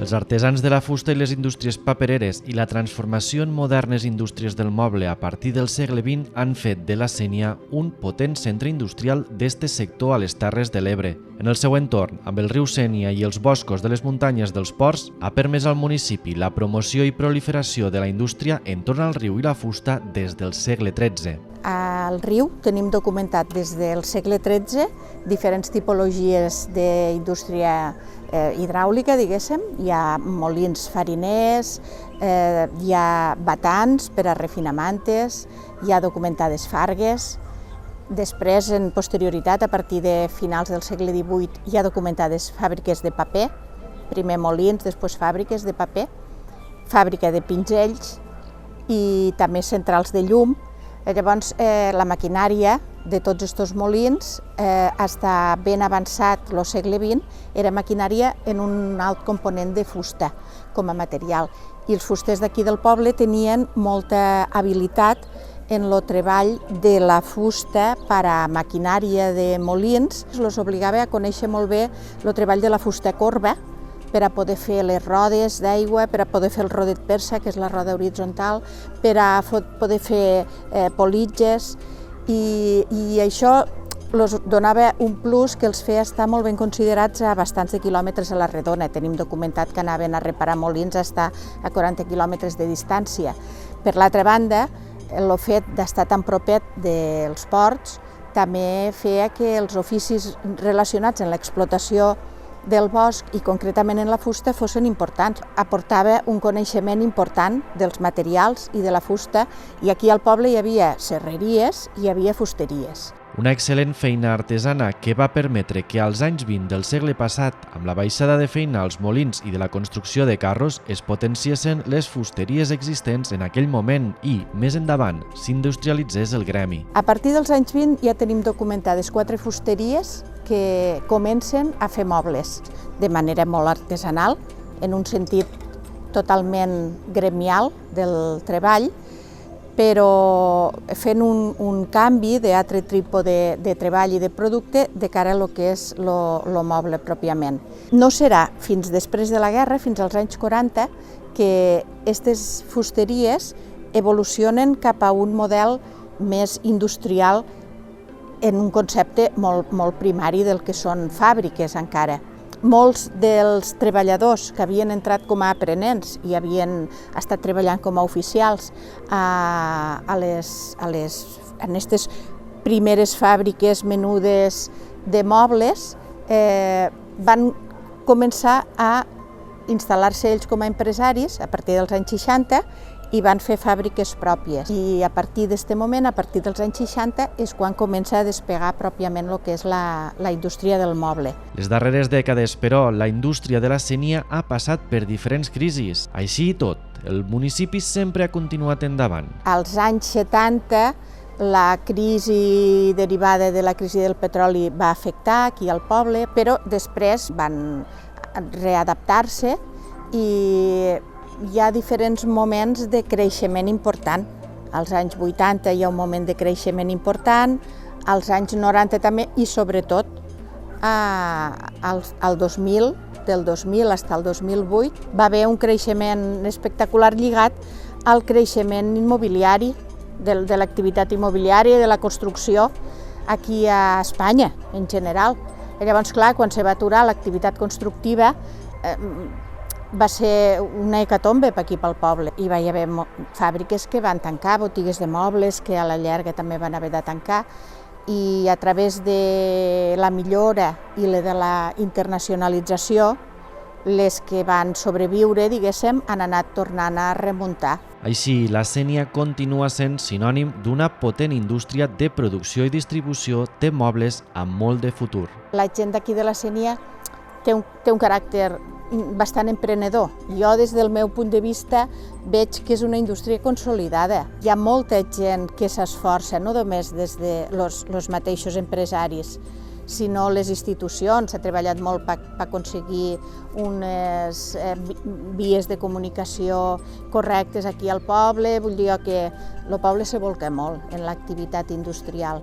Els artesans de la fusta i les indústries papereres i la transformació en modernes indústries del moble a partir del segle XX han fet de la Sénia un potent centre industrial d'este sector a les Terres de l'Ebre. En el seu entorn, amb el riu Sénia i els boscos de les muntanyes dels ports, ha permès al municipi la promoció i proliferació de la indústria entorn al riu i la fusta des del segle XIII. Al riu tenim documentat des del segle XIII diferents tipologies d'indústria hidràulica, diguéssim. Hi ha molins fariners, hi ha batans per a refinar mantes, hi ha documentades fargues. Després, en posterioritat, a partir de finals del segle XVIII, hi ha documentades fàbriques de paper, primer molins, després fàbriques de paper, fàbrica de pinzells i també centrals de llum. Llavors, la maquinària de tots aquests molins, està ben avançat el segle XX, era maquinària en un alt component de fusta com a material. I els fusters d'aquí del poble tenien molta habilitat en el treball de la fusta per a maquinària de molins. Els obligava a conèixer molt bé el treball de la fusta corba, per a poder fer les rodes d'aigua, per a poder fer el rodet persa, que és la roda horitzontal, per a poder fer politges, i això els donava un plus que els feia estar molt ben considerats a bastants de quilòmetres a la redona. Tenim documentat que anaven a reparar molins a 40 quilòmetres de distància. Per l'altra banda, el fet d'estar tan propet dels ports també feia que els oficis relacionats amb l'explotació del bosc i concretament en la fusta fossin importants. Aportava un coneixement important dels materials i de la fusta, i aquí al poble hi havia serreries i hi havia fusteries. Una excel·lent feina artesana que va permetre que als anys 20 del segle passat, amb la baixada de feina als molins i de la construcció de carros, es potenciessin les fusteries existents en aquell moment i, més endavant, s'industrialitzés el gremi. A partir dels anys 20 ja tenim documentades 4 fusteries que comencen a fer mobles de manera molt artesanal, en un sentit totalment gremial del treball, però fent un canvi d'altre tipus de treball i de producte de cara a lo que és el moble pròpiament. No serà fins després de la guerra, fins als anys 40, que aquestes fusteries evolucionen cap a un model més industrial en un concepte molt primari del que són fàbriques encara. Molts dels treballadors que havien entrat com a aprenents i havien estat treballant com a oficials en aquestes primeres fàbriques menudes de mobles, van començar a instal·lar-se ells com a empresaris a partir dels anys 60 i van fer fàbriques pròpies. I a partir d'aquest moment, a partir dels anys 60, és quan comença a despegar pròpiament el que és la indústria del moble. Les darreres dècades, però, la indústria de la Sénia ha passat per diferents crisis. Així i tot, el municipi sempre ha continuat endavant. Als anys 70, la crisi derivada de la crisi del petroli va afectar aquí al poble, però després van readaptar-se i hi ha diferents moments de creixement important. Als anys 80 hi ha un moment de creixement important, als anys 90 també, i sobretot al 2000, del 2000 fins al 2008, va haver un creixement espectacular lligat al creixement immobiliari, de l'activitat immobiliària i de la construcció aquí a Espanya, en general. Llavors, clar, quan se va aturar l'activitat constructiva, va ser una hecatombe aquí pel poble. Hi va haver fàbriques que van tancar, botigues de mobles que a la llarga també van haver de tancar, i a través de la millora i de la internacionalització, les que van sobreviure, diguéssim, han anat tornant a remuntar. Així, la Sénia continua sent sinònim d'una potent indústria de producció i distribució de mobles amb molt de futur. La gent d'aquí de la Sénia té un caràcter bastant emprenedor. Jo, des del meu punt de vista, veig que és una indústria consolidada. Hi ha molta gent que s'esforça, no només des de els mateixos empresaris, sinó les institucions. S'ha treballat molt per aconseguir unes vies de comunicació correctes aquí al poble. Vull dir que el poble se bolca molt en l'activitat industrial.